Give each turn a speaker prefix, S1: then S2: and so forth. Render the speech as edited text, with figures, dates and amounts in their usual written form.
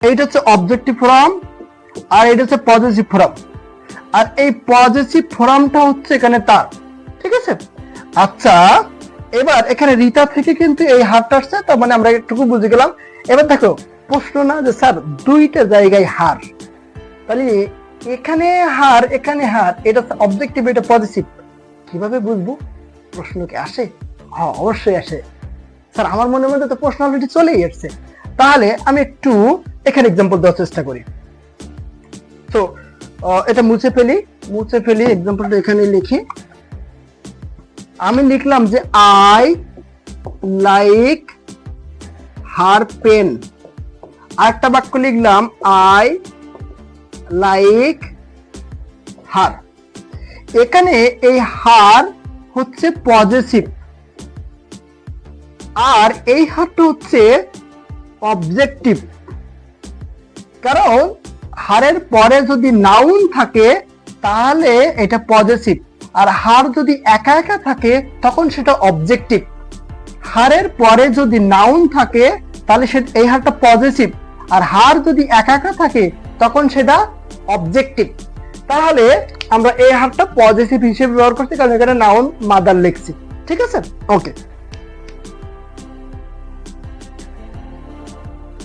S1: এইটা হচ্ছে objective form আর এটা হচ্ছে পজেসিভ ফর্ম, আর এই পজেসিভ ফর্মটা হচ্ছে এখানে তার, ঠিক আছে। আচ্ছা এবার এখানে রিতা থেকে কিন্তু এই হারটা আসছে, তার মানে আমরা একটু বুঝে গেলাম। এবার দেখো প্রশ্ন না যে স্যার দুইটা জায়গায় হার, তাহলে এখানে হার এখানে হার, এটা অবজেক্টিভ এটা পজিটিভ, কিভাবে বুঝবো? প্রশ্ন কি আসে? হ্যাঁ অবশ্যই আসে স্যার, আমার মনের মধ্যে তো প্রশ্ন অলরেডি চলেই আসছে। তাহলে আমি একটু এখানে এক্সাম্পল দেওয়ার চেষ্টা করি। তো এটা মুছে ফেলি এক্সাম্পলটা এখানে লিখি। আমি লিখলাম যে আই লাইক হার পেন, আরেকটা বাক্য লিখলাম আই লাইক হার। এখানে এই হার হচ্ছে পজিটিভ আর এই হারটা হচ্ছে অবজেক্টিভ, কারণ হারের পরে যদি নাউন থাকে তাহলে এটা পজিটিভ, আর হার যদি একা একা থাকে তখন সেটা অবজেক্টিভ। হারের পরে যদি নাউন থাকে তাহলে এই হারটা পজিটিভ, আর হার যদি একা একা থাকে তখন সেটা অবজেক্টিভ। তাহলে আমরা এই হারটা পজিটিভ হিসেবে ব্যবহার করছি, কারণ এখানে নাউন মাদার লিখছি, ঠিক আছে। ওকে।